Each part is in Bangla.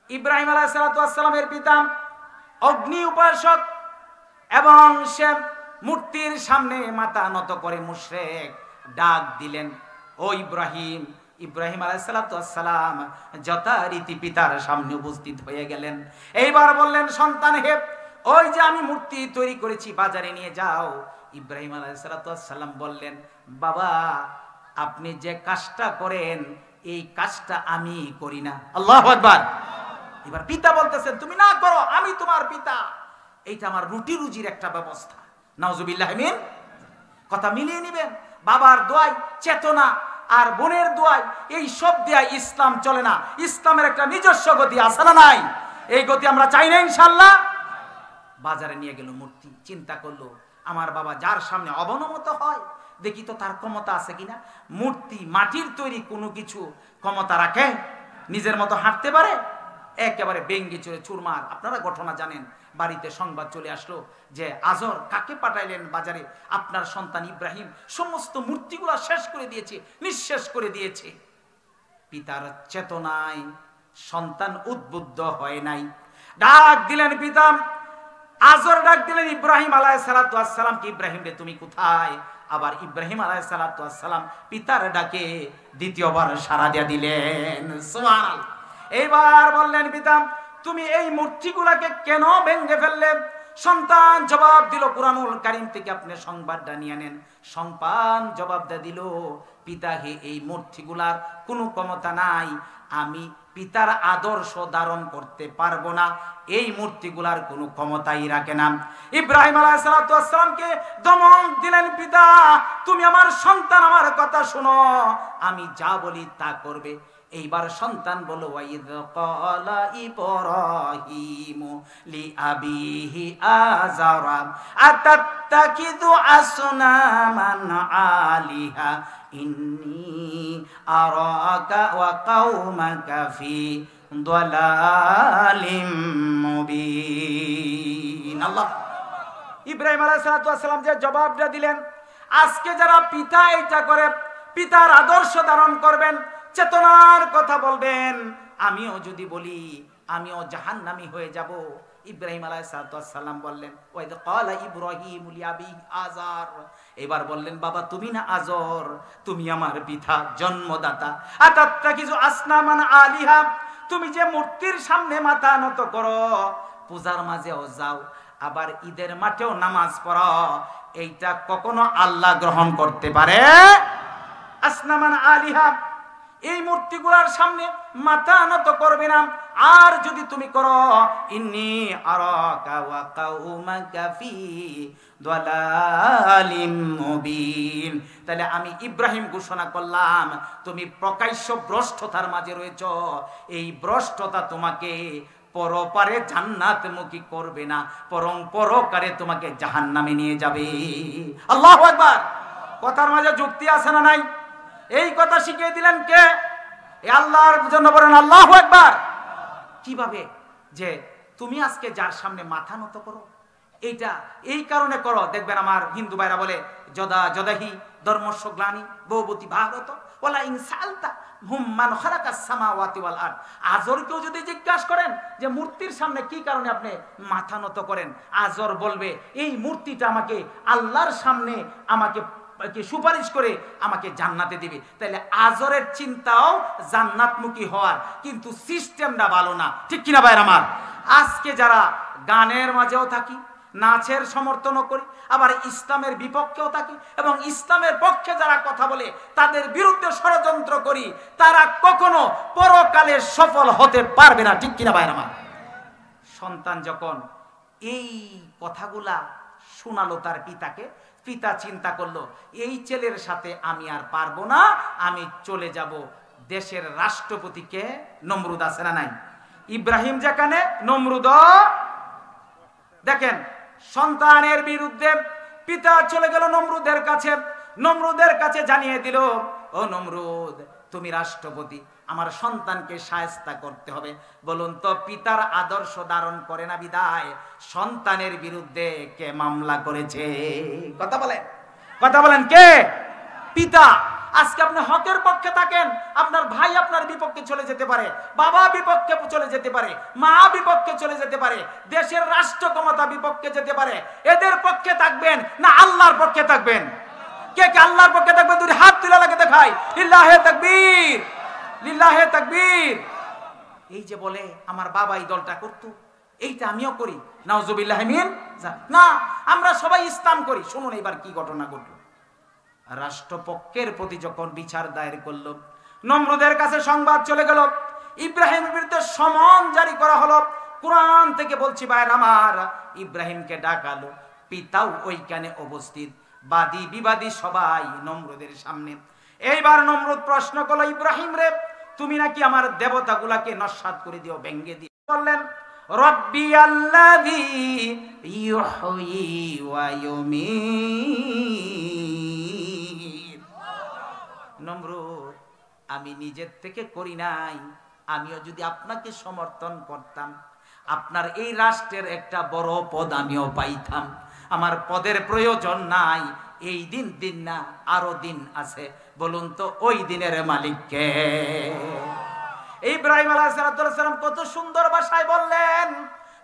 ইব্রাহিম আলাইহিস সালামের পিতা অগ্নি উপাসক এবং সে মূর্তির সামনে মাথা নত করে মুশরিক। ডাক দিলেন, ও ইব্রাহিম। ইব্রাহিম আলাইহিস সালাম যথারীতি পিতার সামনে উপস্থিত হয়ে গেলেন। এইবার বললেন, সন্তান হে, ওই যে আমি মূর্তি তৈরি করেছি, বাজারে নিয়ে যাও। ইব্রাহিম আলাইহিস সালাম বললেন, বাবা আপনি যে কাজটা করেন এই কাজটা আমি করি না। আল্লাহু আকবার। এবার পিতা বলতেছেন, তুমি না করো, আমি তোমার পিতা, এইটা আমার রুটি রুজির একটা ব্যবস্থা। নাউজুবিল্লাহ মিন। কথা মিলিয়ে নিবেন। বাবার দোয়াই চেতনা আর বোনের দোয়াই, এই সব দেয়াই ইসলাম চলে না। ইসলামের একটা নিজস্ব গতি আছে না নাই? এই গতি আমরা চাই না ইনশাআল্লাহ। বাজারে নিয়ে গেল মূর্তি। চিন্তা করলো, আমার বাবা যার সামনে অবনমত হয়, দেখি তো তার ক্ষমতা আছে কিনা। মূর্তি মাটির তৈরি, কোনো কিছু ক্ষমতা রাখে? নিজের মতো হাঁটতে পারে? একেবারে বেঙ্গি চড়ে চুরমার। আপনারা ঘটনা জানেন, বাড়িতে সংবাদ চলে আসলো যে আজর কাকে পাঠাইলেন বাজারে, আপনার সন্তান ইব্রাহিম সমস্ত মূর্তিগুলো শেষ করে দিয়েছে, নিঃশেষ করে দিয়েছে। পিতার চেতনায় সন্তান উদ্বুদ্ধ হয় নাই। ডাক দিলেন পিতা, আজর ডাক দিলেন ইব্রাহিম আলাইহিস সালাম কি, ইব্রাহিম রে তুমি কোথায়? আবার ইব্রাহিম আলাইহিস সালাম পিতার ডাকে দ্বিতীয়বার সাড়া দিয়া দিলেন। সুবহানাল্লাহ। এইবার বললেন, পিতা তুমি এই মূর্তিগুলাকে কেন ভেঙে ফেললে? সন্তান জবাব দিল, কুরআনুল কারীম থেকে আপনি সংবাদটা নিয়ে নেন। সন্তান জবাবটা দিল, পিতা হে, এই মূর্তিগুলার কোনো ক্ষমতা নাই, আমি পিতার আদর্শ ধারণ করতে পারবো না, এই মূর্তিগুলার কোনো ক্ষমতাই রাখে না। ইব্রাহিম আলাইহিস সালামকে দমক দিলেন, পিতা তুমি আমার সন্তান, আমার কথা শোনো, আমি যা বলি তা করবে। এইবার সন্তান বলো, ওয়াইদ ক্বালা ইব্রাহিমু লিআবিহি আযারা আতাত্তাকিযু আসনামান আলিহা ইন্নী আরাকা ওয়া কওমাকা ফি দালালিম মুবিন। আল্লাহ। ইব্রাহিম আলাইহিস সালাম যে জবাবটা দিলেন, আজকে যারা পিতা এটা করে, পিতার আদর্শ ধারণ করবেন, চেতনার কথা বলবেন, আমিও যদি বলি আমিও জাহান্নামী হয়ে যাব। ইব্রাহিম আলাইহিস সালাম বললেন, ওয়াইদ ক্বালা ইব্রাহিমু লিআবিহি আযার। এবার বললেন, বাবা তুমি না আজর, তুমি আমার পিতা, জন্মদাতা। আতাত্তাকিযু আসনামান আলিহা, তুমি যে মূর্তির সামনে মাথা নত করো, পূজার মাঝেও যাও, আবার ঈদের মাঠেও নামাজ পড়ো, এইটা কখনো আল্লাহ গ্রহণ করতে পারে? আসনামান আলিহা, এই মূর্তিগুলার সামনে মাথা নত করবে না। আর যদি তুমি করো, ইন্নী আরাকা ওয়া কওমাকা ফি দালালিম মুবিন, তাহলে আমি ইব্রাহিম ঘোষণা করলাম তুমি প্রকাশ্য ভ্রষ্টতার মাঝে রয়েছো। এই ভ্রষ্টতা তোমাকে পরপারে জান্নাতমুখী করবে না, বরং পরকারে তোমাকে জাহান্নামে নিয়ে যাবে। আল্লাহু আকবার। কথার মাঝে যুক্তি আছে না নাই? এই কথা শিখিয়ে দিলেন কে? আল্লাহর জন্য বলেন আল্লাহু আকবার। কিভাবে? যে তুমি আজকে যার সামনে মাথা নত করো, এইটা এই কারণে করো। দেখবেন আমার হিন্দু ভাইরা বলে, যদা যদাহি ধর্মস্য গ্লানি ভবতি ভারত ওয়ালা ইন সালতা হুম মান খালাকাস সামাওয়াতি ওয়াল আরদ। আজরকেও যদি জিজ্ঞাসা করেন যে মূর্তির সামনে কি কারণে আপনি মাথা নত করেন, আজর বলবে এই মূর্তিটা আমাকে আল্লাহর সামনে আমাকে সুপারিশ করে আমাকে জান্নাতে দিবে। তাহলে আজরের চিন্তাও জান্নাতমুখী হওয়ার, কিন্তু সিস্টেমটা ভালো না, ঠিক কিনা ভাইরা আমার? আজকে যারা গানের মাঝেও থাকি, নাচের সমর্থনও করি, আবার ইসলামের বিপক্ষেও থাকি, এবং ইসলামের পক্ষে যারা কথা বলে তাদের বিরুদ্ধে ষড়যন্ত্র করি, তারা কখনো পরকালে সফল হতে পারবে না, ঠিক কিনা ভাইরা আমার? সন্তান যখন এই কথাগুলা শোনালো তার পিতাকে, পিতা চিন্তা করলো এই ছেলের সাথে আমি আর পারবো না, আমি চলে যাব দেশের রাষ্ট্রপতিকে। নমরুদ আছে না নাই? ইব্রাহিম যেখানে, নমরুদ। দেখেন, সন্তানের বিরুদ্ধে পিতা চলে গেল নমরুদের কাছে। নমরুদের কাছে জানিয়ে দিল, ও নমরুদ তুমি রাষ্ট্রপতি, আমার সন্তানকে শায়েস্তা করতে হবে। বলুন তো, পিতার আদর্শ ধারণ করে না বিদায় সন্তানের বিরুদ্ধে কে মামলা করেছে? কথা বলেন, কথা বলেন, কে? পিতা। আজকে আপনি হকের পক্ষে থাকেন, আপনার ভাই আপনার বিপক্ষে চলে যেতে পারে, বাবা বিপক্ষে চলে যেতে পারে, মা বিপক্ষে চলে যেতে পারে, দেশের রাষ্ট্র ক্ষমতা বিপক্ষে যেতে পারে। এদের পক্ষে থাকবেন না আল্লাহর পক্ষে থাকবেন? কে কে আল্লাহর পক্ষে থাকবেন? দুই হাত তুলে লাগে দেখাই, লিল্লাহে তাকবীর, লিল্লাহে তাকবীর। এই যে বলে আমার বাবা এই দলটা করতো, এইটা আমিও করি, নাউজুবিল্লাহ মিন যালিক। না, আমরা সবাই ইসলাম করি। শুনুন এবার কি ঘটনা ঘটল। রাষ্ট্রপক্ষের প্রতি যখন বিচার দায়ের করলো, নমরুদের কাছে সংবাদ চলে গেল, ইব্রাহিমের বিরুদ্ধে সমন জারি করা হলো। কুরআন থেকে বলছি ভাইরা আমার, ইব্রাহিমকে ডাকালো, পিতাও ওইখানে উপস্থিত, বাদী বিবাদী সবাই নমরুদের সামনে। এইবার নমরুদ প্রশ্ন করলো, ইব্রাহিম রে, তুমি নাকি আমার দেবতাগুলাকে নস্যাৎ করে দিও, ভেঙ্গে দিও। বললেন, রব্বি আল্লাযী ইউহয়ী ওয়া ইউমীত। নমরুদ, আমি নিজের থেকে করি নাই, আমিও যদি আপনাকে সমর্থন করতাম, আপনার এই রাষ্ট্রের একটা বড় পদ আমিও পাইতাম। আমার পদের প্রয়োজন নাই। এই দিন না, আরো দিন আছে। বলুন তো ওই দিনের মালিক কে? ইব্রাহিম আলাইহিস সালাম কত সুন্দর ভাষায় বললেন,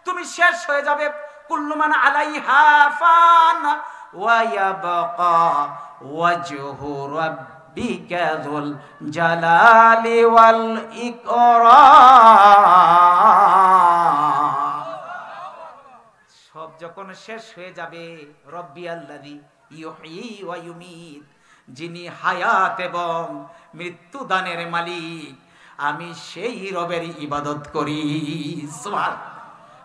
তুমি শেষ হয়ে যাবে, কুল্লু মান আলাইহা ফান ওয়া ইয়াবকা ওয়াজহু রাব্বিকা যুল জালালি ওয়াল ইকরাম। সব যখন শেষ হয়ে যাবে, রব্বি আল্লাযী ইউহয়ী ওয়া ইউমীত, যিনি হায়াত এবং মৃত্যু দানের মালিক, আমি সেই রবের ইবাদত করি। সুবহানাল্লাহ।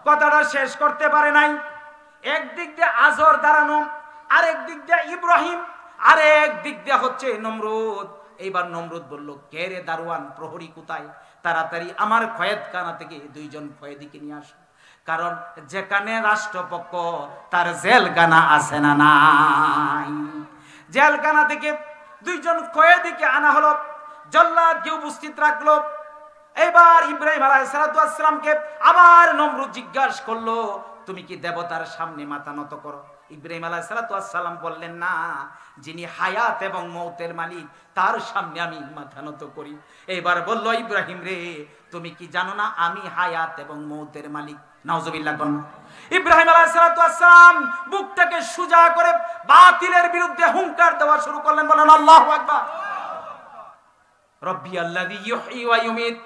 কথাটা শেষ করতে পারে নাই। একদিক দিয়ে আজর দাঁড়ানো, আরেক দিক দিয়ে ইব্রাহিম, আরেক দিক দিয়ে হচ্ছে নমরুদ। এইবার নমরুদ বলল, কে রে দারোয়ান, প্রহরী কোথায়? তাড়াতাড়ি আমার খয়েতখানা থেকে দুইজন খয়েদিকে নিয়ে আসো। কারণ যেখানে রাষ্ট্রপক্ষ, তার জেলখানা আছে না নাই? জেলখানা থেকে দুইজন কয়েদিকে আনা হলো, জল্লাদকে উপস্থিত রাখলো। এবার ইব্রাহিম আলাইহিস সালামকে আবার নমরুদ জিজ্ঞাসা করলো, তুমি কি দেবতার সামনে মাথা নত করো? ইব্রাহিম আলাইহিস সালাম বললেন, না, যিনি হায়াত এবং মৌতের মালিক, তার সামনে আমি মাথা নত করি। এবার বলল, ইব্রাহিম রে, তুমি কি জানো না আমি হায়াত এবং মৌতের মালিক? নাউজুবিল্লাহ। ইব্রাহিম আলাইহিস সালাম বুকটাকে সোজা করে বাতিলের বিরুদ্ধে হুঙ্কার দেওয়া শুরু করলেন। বলেন আল্লাহু আকবার। রব্বি আল্লাযী ইউহয়ী ওয়া ইউমীত,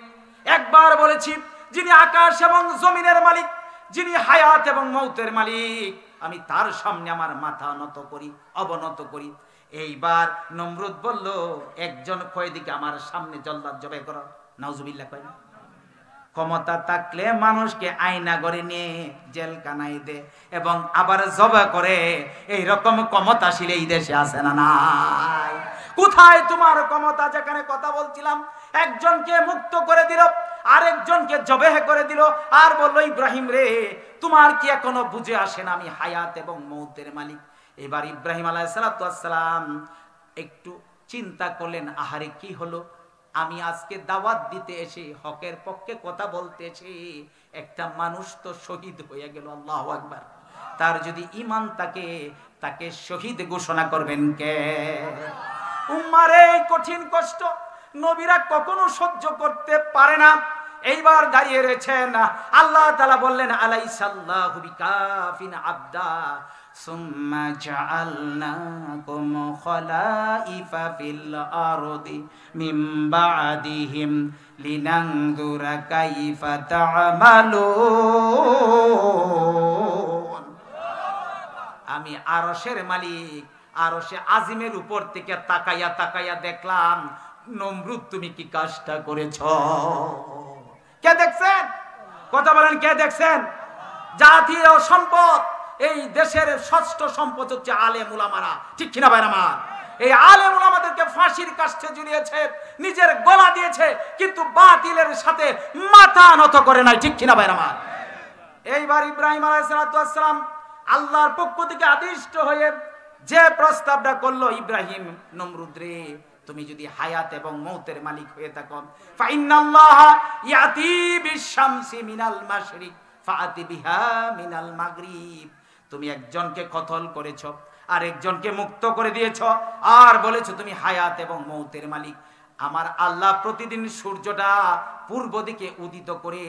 একবার বলেছি, যিনি আকাশ এবং জমিনের মালিক, যিনি হায়াত এবং মৌতের মালিক, আমি তার সামনে আমার মাথা নত করি, অবনত করি। এইবার নমরুদ বলল, একজন কয়েদিকে আমার সামনে জল্লাদ জবাই করো। নাউজুবিল্লাহ। কয় না, ক্ষমতা থাকলে মানুষকে আয়না করে নিয়ে জেলখানায় দে এবং আবার জবা করে, এই রকম ক্ষমতাশীল এই দেশে আছে না নাই? কোথায় তোমার ক্ষমতা? যেখানে কথা বলছিলাম, একজনকে মুক্ত করে দিল, আরেকজনকে জবেহ করে দিল, আর বলল, ইব্রাহিম রে, তোমার কি এখনো বুঝে আসে না আমি হায়াত এবং মৌতের মালিক? এবার ইব্রাহিম আলাইহিস সালাম একটু চিন্তা করলেন, আহারে কি হলো, আমি আজকে দাওয়াত দিতে এসে, হকের পক্ষে কথা বলতে এসে, একটা মানুষ তো শহীদ হয়ে গেল। আল্লাহু আকবার। তার যদি ঈমান থাকে, তাকে শহীদ ঘোষণা করবেন কে? উম্মার এই কঠিন কষ্ট নবীরা কখনো সহ্য করতে পারে না। এইবার দাঁড়িয়ে রয়েছেন, আল্লাহ তাআলা বললেন, আলাইসাল্লাহু বিকাফিন আবদা সুম্মা জাআলনাকুম খলাইফা ফিল আরদি মিন বা'দিহিম লিনানযুরা কাইফা তা'মালুন। আমি আরশের মালিক, আরশে আজিমের উপর থেকে তাকাইয়া তাকাইয়া দেখলাম, নমরুদ তুমি কি কাজটা করেছ? কে দেখছেন? কথা বলেন, কে দেখছেন? জাতীয় সম্পদ, এই দেশের ষষ্ঠ সম্পদ হচ্ছে আলেম উলামারা, ঠিক কিনা ভাইরা আমার? এই আলেম উলামাদেরকে ফাঁসির কাষ্ঠে ঝুলিয়েছে, নিজের গলা দিয়েছে, কিন্তু বাতিলের সাথে মাথা নত করে নাই, ঠিক কিনা ভাইরা আমার? এইবার ইব্রাহিম আলাইহিস সালাম আল্লাহর পক্ষ থেকে আদিষ্ট হয়ে যে প্রস্তাবটা করলো, ইব্রাহিম, নমরুদ রে, তুমি যদি হায়াত এবং মৌতের মালিক হয়ে থাকো, ফাইন্নাল্লাহা ইয়াতি বিশ-শামসি মিনাল মাশরিক ফাআতি বিহা মিনাল মাগরিব, তুমি একজনকে কতল করেছো, আরেকজনকে মুক্ত করে দিয়েছো, আর বলেছো তুমি হায়াত এবং মৌতের মালিক। আমার আল্লাহ প্রতিদিন সূর্যটা পূর্ব দিকে উদিত করে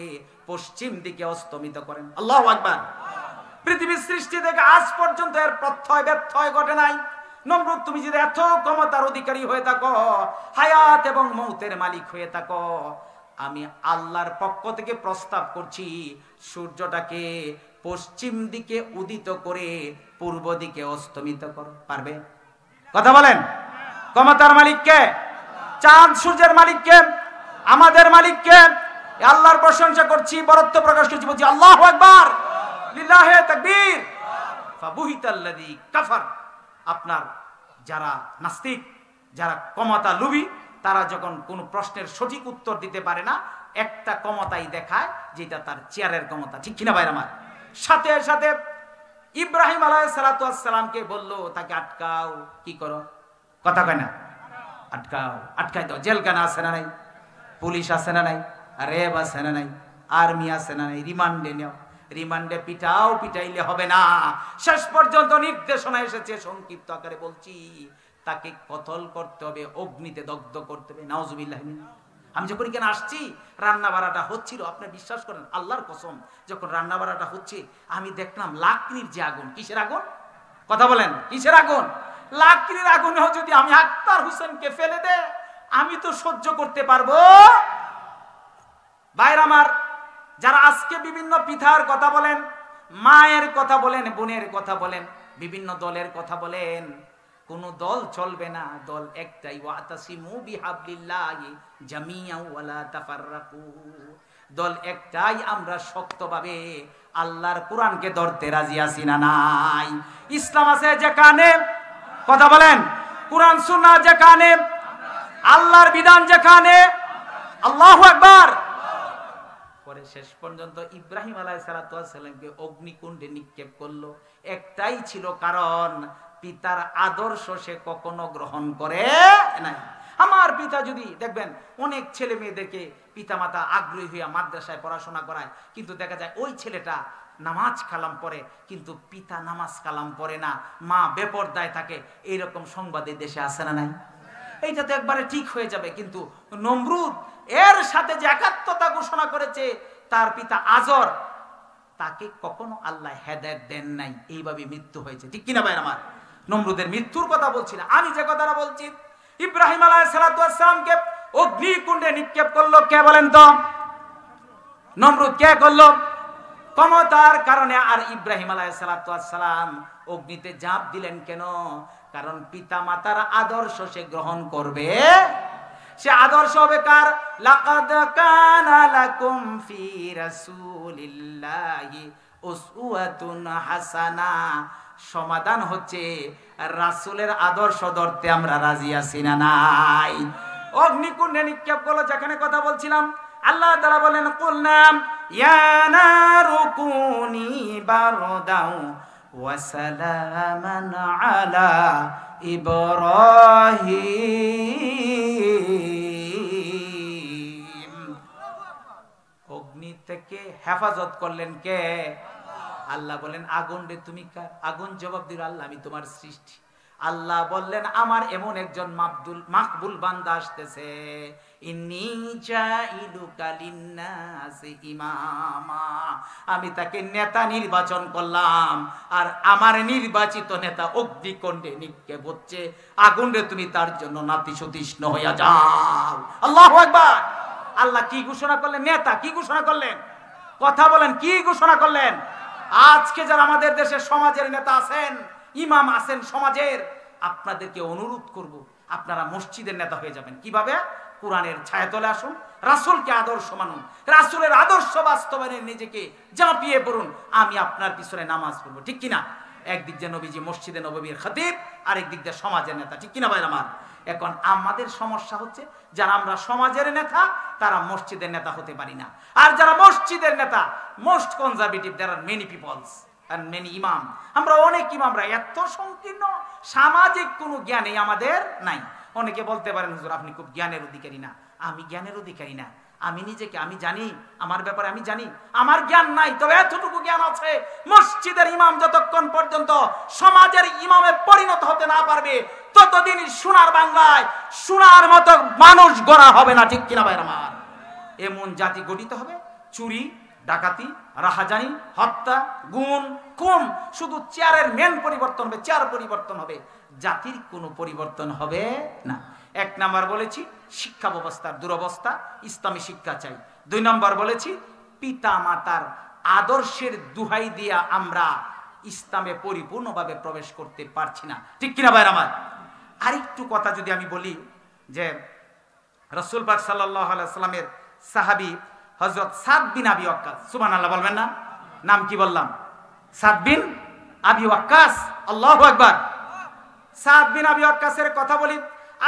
পশ্চিম দিকে অস্তমিত করেন। আল্লাহু আকবার। পৃথিবীর সৃষ্টি থেকে আজ পর্যন্ত এর প্রত্যয় ব্যত্যয় ঘটে নাই। নমরুদ, তুমি যদি এত ক্ষমতার অধিকারী হয়ে থাকো, হায়াত এবং মৌতের মালিক হয়ে থাকো, আমি আল্লাহর পক্ষ থেকে প্রস্তাব করছি সূর্যটাকে পশ্চিম দিকে উদিত করে পূর্ব দিকে অস্তমিত করো। পারবে? কথা বলেন। ক্ষমতার মালিক কে? চাঁদ সূর্যের মালিক কে? আমাদের মালিক কে? আল্লাহর প্রশংসা করছি, বরত্ব প্রকাশ করছি, বলছি আল্লাহু আকবার, লিল্লাহি তাকবীর। ফাবুহিতাল্লাযী কাফার। আপনার যারা নাস্তিক, যারা ক্ষমতা লোভী, তারা যখন কোন প্রশ্নের সঠিক উত্তর দিতে পারে না, একটা ক্ষমতাই দেখায় যেটা তার চেয়ারের ক্ষমতা। ঠিক কিনা ভাইরা আমার? সাথে সাথে ইব্রাহিম আলাইহিস সালাতু ওয়াস সালামকে বললো তাকে আটকাও। কি করো? কথা কয় না? আটকাও, আটকাই দাও। জেলখানা আছে না নাই? পুলিশ আছে না নাই? র্যাব আছে না নাই? আর্মি আছে না নাই? রিমান্ডে নেও। রিমান্ডে পিটাও, পিটাইলে হবে না। শেষ পর্যন্ত নির্দেশনা এসেছে, সংক্ষিপ্ত আকারে বলছি, তাকে কতল করতে হবে, অগ্নিতে দগ্ধ করতে হবে। নাউজুবিল্লাহ। আমি যখন এখানে আসছি, রান্না বাড়াটা হচ্ছিল, আপনি বিশ্বাস করেন আল্লাহর কসম, যখন রান্না বাড়াটা হচ্ছে আমি দেখলাম লাকড়ির যে আগুন। কিসের আগুন? কথা বলেন, কিসের আগুন? লাকড়ির আগুনেও যদি আমি আক্তার হোসেনকে ফেলে দে, আমি তো সহ্য করতে পারবো। ভাইরা আমার, যারা আজকে বিভিন্ন পিঠার কথা বলেন, মায়ের কথা বলেন, বোনের কথা বলেন, বিভিন্ন দলের কথা বলেন, কোন দল চলবে না, দল একটাই, ওয়াতাসিমু বিহাবলিল্লাহি জামিআন ওয়ালা তাফাররাকু। দল একটাই, আমরা শক্তভাবে আল্লাহর কোরআনকে ধরতে রাজি আছি না নাই? ইসলাম আছে যেখানে, কথা বলেন, কোরআন সুন্নাহ যেখানে, আল্লাহর বিধান যেখানে, আল্লাহু আকবার। পরে শেষ পর্যন্ত ইব্রাহিম আলাইহিস সালাতু ওয়াস সালামকে অগ্নিকুণ্ডে নিক্ষেপ করলো। একটাই ছিল কারণ, পিতার আদর্শ সে কখনো গ্রহণ করে নাই। আমার পিতা যদি দেখবেন, অনেক ছেলে মেয়েদেরকে পিতামাতা আগ্রহী হইয়া মাদ্রাসায় পড়াশোনা করায়, কিন্তু দেখা যায় ওই ছেলেটা নামাজ কালাম পড়ে, কিন্তু পিতা নামাজ কালাম পড়ে না, মা বেপরদায় থাকে। এইরকম সংবাদ এই দেশে আছে না নাই? এইটা তো একবারে ঠিক হয়ে যাবে। কিন্তু নমরুদ এর সাথে যে একাত্মতা ঘোষণা করেছে, তার পিতা আজর, তাকে কখনো আল্লাহ হেদায়েত দেন নাই, এইভাবে মৃত্যু হয়েছে। ঠিক কিনা ভাই আমার? নমরুদের মৃত্যুর কথা বলছি না, আমি যে কথাটা বলছি, ইব্রাহিম আলাইহিস সালাতু ওয়াস সালামকে অগ্নিকুণ্ডে নিক্ষেপ করলো কে বলেন তো? নমরুদ কে করলো? ক্ষমতার কারণে। আর ইব্রাহিম আলাইহিস সালাতু ওয়াস সালাম অগ্নিতে ঝাঁপ দিলেন কেন? কারণ পিতা মাতার আদর্শ সে গ্রহণ করবে। সে আদর্শ হবে কার? লাকাদ কানা লাকুম ফি রাসূলিল্লাহি উসওয়াতুন হাসানা। সমাধান হচ্ছে রাসূলের আদর্শ ধরতে আমরা রাজি আছি না নাই? অগ্নিকুণ্ডে নিক্ষেপ করলো, যেখানে কথা বলছিলাম, আল্লাহ তাআলা বলেন, কুলনা ইয়া নারু কুনি বারদাও ওয়া সালামান আলা ইব্রাহিম। অগ্নি থেকে হেফাজত করলেন কে? আল্লাহ বলেন, আগুন রে তুমি কার? আগুন জবাব দিল, আল্লাহ আমি তোমার সৃষ্টি। আল্লাহ বললেন, আমার এমন একজন মাকবুল বান্দা আসতেছে, ইন্নী জাইলুকা লিন্নাসি ইমামা। আমি তাকে নেতা নির্বাচন করলাম, আর আমার নির্বাচিত নেতা অগ্নিকুণ্ডে নিক্ষেপ হচ্ছে। আগুন রে তুমি তার জন্য নাতিশীতোষ্ণ হইয়া যাও। আল্লাহু আকবার। আল্লাহ কি ঘোষণা করলেন? নেতা কি ঘোষণা করলেন? কথা বলেন, কি ঘোষণা করলেন? আজকে যারা আমাদের দেশের সমাজের নেতা আছেন, ইমাম আছেন সমাজের, আপনাদেরকে অনুরোধ করব, আপনারা মসজিদের নেতা হয়ে যাবেন। কিভাবে? কোরআনের ছায়াতলে আসুন, রাসূলকে আদর্শ মানুন, রাসূলের আদর্শ বাস্তবায়নে নিজেকে ঝাঁপিয়ে পড়ুন। আমি আপনার পিছনে নামাজ পড়বো। ঠিক কিনা? একদিক দিয়ে নবীজি মসজিদে নববীর খতিব, আরেক দিক দিয়ে সমাজের নেতা। ঠিক কিনা ভাই আমার? এখন আমাদের সমস্যা হচ্ছে, যারা আমরা সমাজের নেতা, তারা মসজিদের নেতা হতে পারি না। আর যারা মসজিদের নেতা, most conservative, there are many peoples and many imam, আমরা অনেক ইমামরা এত সংকীর্ণ, সামাজিক কোনো জ্ঞানই আমাদের নাই। অনেকে বলতে পারেন, হুজুর আপনি খুব জ্ঞানের অধিকারী। না, আমি জ্ঞানের অধিকারী না, আমি নিজেকে আমি জানি, আমার ব্যাপারে আমি জানি, আমার জ্ঞান নাই, তবে এতটুকু জ্ঞান আছে, মসজিদের ইমাম যতক্ষণ পর্যন্ত সমাজের ইমামে পরিণত হতে না পারবে ততদিন সোনার বাংলায় সোনার মতো মানুষ গড়া হবে না। ঠিক কিনা ভাইরা আমার? এমন জাতি গঠিত হবে, চুরি ডাকাতি রাহাজানি হত্যা গুণ খুন, শুধু চেয়ারের মেন পরিবর্তন হবে, চেয়ার পরিবর্তন হবে, জাতির কোনো পরিবর্তন হবে না। এক নাম্বার বলেছি শিক্ষা ব্যবস্থার দুরবস্থা, ইসলামী শিক্ষা চাই। দুই নম্বর বলেছি পিতা মাতার আদর্শের দুহাই দিয়া আমরা ইসলামে পরিপূর্ণভাবে প্রবেশ করতে পারছি না। ঠিক কিনা ভাইরা আমার? আরেকটু কথা যদি আমি বলি যে রাসূল পাক সাল্লাল্লাহু আলাইহি ওয়াসাল্লামের সাহাবী হযরত সাদ বিন আবি ওয়াক্কাস, সুবহানাল্লাহ বলবেন না? নাম কি বললাম? সাদ বিন আবি ওয়াক্কাস। আল্লাহু আকবার। সাদ বিন আবি ওয়াক্কাসের কথা বলি।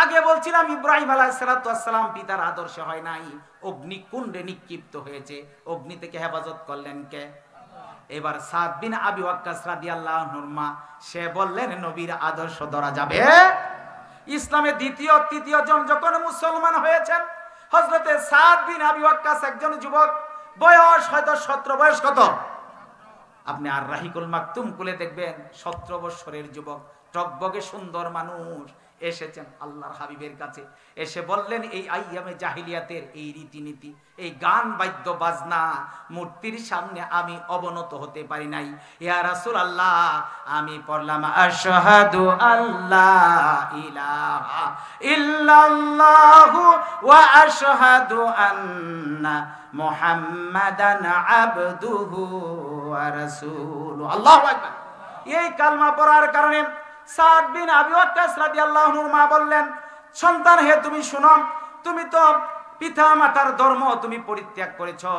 আগে বলছিলাম ইব্রাহিম আলাইহিস সালাতু ওয়াস সালাম পিতার আদর্শে হয় নাই, অগ্নিকুণ্ডে নিক্ষিপ্ত হয়েছে, অগ্নি থেকে হেফাজত করলেন কে? এবার সাদ বিন আবি ওয়াক্কাস রাদিয়াল্লাহু আনহুর মা, সে বললেন নবীর আদর্শ ধরা যাবে। ইসলামে দ্বিতীয় তৃতীয় জন যখন মুসলমান হয়েছেন, হযরতে সাদ বিন আবি ওয়াক্কাস একজন যুবক, বয়স হয়তো 17, বয়স কত? আপনি আর রাহিকুল মাকতুম খুলে দেখবেন, 17 বছরের যুবক, টকবগে সুন্দর মানুষ, এসেছেন আল্লাহর হাবিবের কাছে, এসে বললেন এই আইয়ামে জাহিলিয়াতের এই রীতিনীতি, এই গান বাদ্য বাজনা মূর্তির সামনে আমি অবনত হতে পারি নাই। ইয়া রাসূলুল্লাহ, আমি পড়লাম আশহাদু আল্লা ইলাহা ইল্লাল্লাহু ওয়া আশহাদু আন্না মুহাম্মাদান আবদুহু ওয়া রাসূলুহু। আল্লাহু আকবার। এই কালমা পড়ার কারণে সাদ বিন আবি ওয়াক্কাস রাদিয়াল্লাহু আনহু মা বললেন, সন্তান হে তুমি শোনো, তুমি তো পিতা মাতার ধর্ম তুমি পরিত্যাগ করেছো,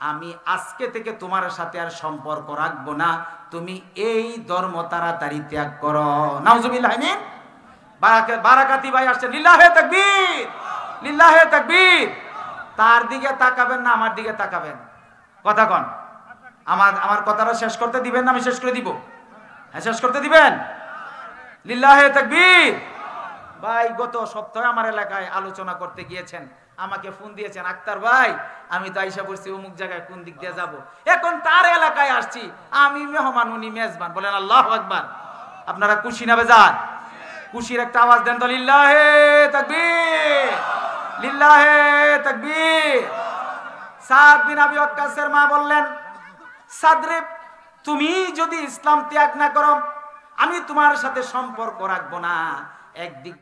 আমি আজকে থেকে তোমার সাথে আর সম্পর্ক রাখবো না, তুমি এই ধর্ম তাড়াতাড়ি ত্যাগ করো। নাউজুবিল্লাহ মিন বারাকাতি ভাই আসছে, লিল্লাহে তাকবীর, লিল্লাহে তাকবীর। তার দিকে তাকাবেন না আমার দিকে তাকাবেন? কথা কন। আমার কথাটা শেষ করতে দিবেন না? আমি শেষ করে দিব? হ্যাঁ, শেষ করতে দিবেন? লিল্লাহে তাকবীর। ভাই গত সপ্তাহে আমার এলাকায় আলোচনা করতে গিয়েছেন, আমাকে ফোন দিয়েছেন, আক্তার ভাই আমি তো আইসা পড়ছি অমুক জায়গায়, কোন দিক দিয়ে যাব। এখন তার এলাকায় আসছি, আমি মেহমান উনি মেজবান। বলেন আল্লাহু আকবার। আপনারা খুশি না বেজার? খুশির একটা আওয়াজ দেন তো, লিল্লাহে তাকবীর, লিল্লাহে তাকবীর। সাদ বিন আবি ওয়াক্কাসের মা বললেন, সাদরে তুমি যদি ইসলাম ত্যাগ না করো, আমি তোমার সাথে সম্পর্ক রাখবো না। একদিক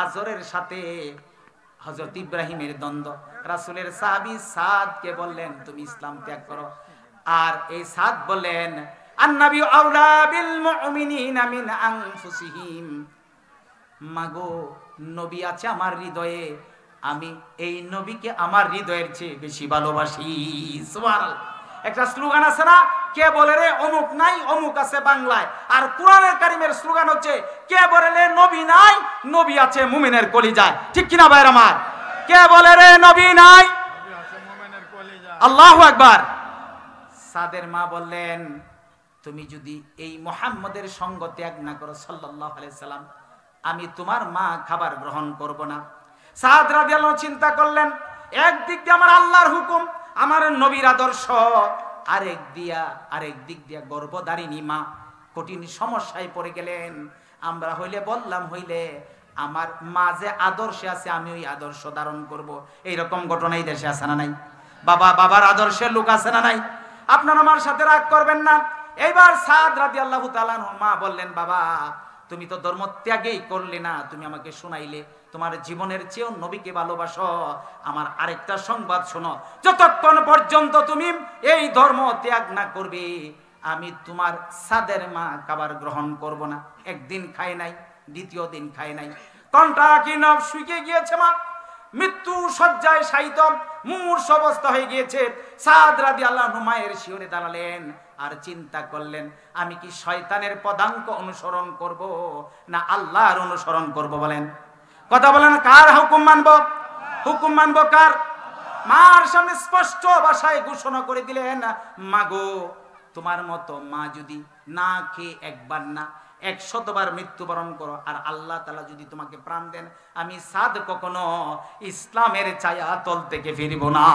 আজরের সাথে হযরত ইব্রাহিমের দ্বন্দ্ব, রাসূলের সাহাবী সাদকে বললেন তুমি ইসলাম ত্যাগ করো, আর এই সাদ বললেন আন-নাবী আউলা বিল মুমিনিনা মিন আনফুসিহিম। মাগো, নবী আছে আমার হৃদয়ে, আমি এই নবীকে আমার হৃদয়ের চেয়ে বেশি ভালোবাসি। সুবহানাল্লাহ। একটা স্লোগান আছে না, কে বলে রে অমুক নাই, অমুক আছে বাংলায়। আর কোরআনের কারিমের স্লোগান হচ্ছে, কে বলে রে নবী নাই, নবী আছে মুমিনের কলিজায়। ঠিক কিনা ভাইরা আমার? কে বলে রে নবী নাই, নবী আছে মুমিনের কলিজায়। আল্লাহু আকবার। সাদের মা বললেন, তুমি যদি এই মুহাম্মদের সঙ্গ ত্যাগ না করো সাল্লাল্লাহু আলাইহি সাল্লাম, আমি তোমার মা খাবার গ্রহণ করব না। সাদ রাদিয়াল্লাহু চিন্তা করলেন, একদিক দিয়ে আমার আল্লাহর হুকুম, আমার নবীর আদর্শ, আরেক দিক দিয়া গর্ভধারিণী মা, কঠিন সমস্যায় পড়ে গেলেন। আমরা হইলে বললাম, হইলে আমার মা যে আদর্শে আছে আমি ওই আদর্শ ধারণ করব। এইরকম ঘটনা এই দেশে আছে না নাই? বাবার আদর্শের লোক আছে না নাই? আপনারা আমার সাথে রাগ করবেন না। এইবার সাদ রাদিয়াল্লাহু তাআলা আনহু মা বললেন, বাবা তুমি তো ধর্ম ত্যাগই করলে না, তুমি আমাকে শোনাইলে তোমার জীবনের চেয়েও নবীকে ভালোবাসো। আমার আরেকটা সংবাদ শোনো, যতক্ষণ পর্যন্ত তুমি এই ধর্ম ত্যাগ না করবে, আমি তোমার সাদের মা খাবার গ্রহণ করব না। একদিন খায় নাই, দ্বিতীয় দিন খায় নাই, কণ্ঠা কি নব শুকিয়ে গিয়েছে, মা মৃত্যু শয্যায় শায়িত, মূর্ছ অবস্থা হয়ে গিয়েছে। সাদ রাদিয়াল্লাহু আনহু মায়ের শিয়রে দাঁড়ালেন আর চিন্তা করলেন, আমি কি শয়তানের পদাঙ্ক অনুসরণ করব না আল্লাহর অনুসরণ করব? বলেন, কথা বলেন, কার হুকুম মানব? হুকুম মানব কার? মার সামনে স্পষ্ট ভাষায় ঘোষণা করে দিলেন, মাগো তোমার মতো মা যদি না খেয়ে একবার না 100 বার মৃত্যুবরণ করো, আর আল্লাহ তাআলা যদি তোমাকে প্রাণ দেন, আমি সাদ কখনো ইসলামের ছায়া তল থেকে ফিরব না।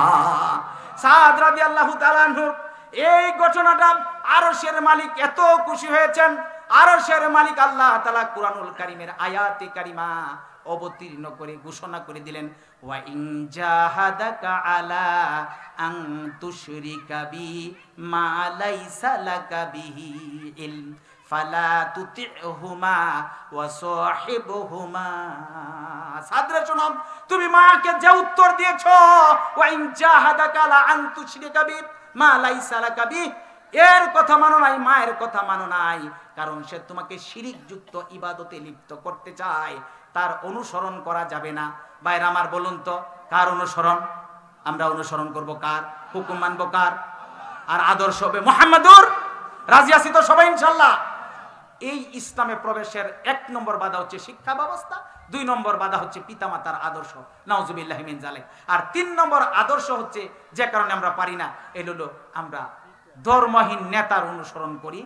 সাদ রাদিয়াল্লাহু তাআলা আনহু এই ঘটনাটা আরশের মালিক এত খুশি হয়েছেন, আরশের মালিক আল্লাহ তাআলা কুরআনুল কারীমের আয়াতে কারিমা অবতীর্ণ করে ঘোষণা করে দিলেন, ওয়া ইন জাহাদাকা আলা আন তুশরিকা বি মা লাইসা লাকা বিহি ইলম ফালা তুতিহুমা ওয়া সাহিবহুমা। সাদরে শোনো, তুমি মাকে যে উত্তর দিয়েছো, ওয়া ইন জাহাদাকা আলা আন তুশরিকা বি মা লাইসা লাকা বিহি, এর কথা মানো নাই, মায়ের কথা মানো নাই, কারণ সে তোমাকে শিরিক যুক্ত ইবাদতে লিপ্ত করতে চায়, তার অনুসরণ করা যাবে না। ভাইরা আমার, বলুন তো কার অনুসরণ? আমরা অনুসরণ করব কার? হুকুম মানবো কার? আর আদর্শ হবে মুহাম্মাদুর। রাজি আছি তো সবাই ইনশাআল্লাহ? এই ইসলামে প্রবেশের 1 নম্বর বাধা হচ্ছে শিক্ষা ব্যবস্থা, 2 নম্বর বাধা হচ্ছে পিতামাতার আদর্শ, নাউজুবিল্লাহি মিন জালিক, আর 3 নম্বর আদর্শ হচ্ছে যে কারণে আমরা পারি না, এলো আমরা ধর্মহীন নেতার অনুসরণ করি,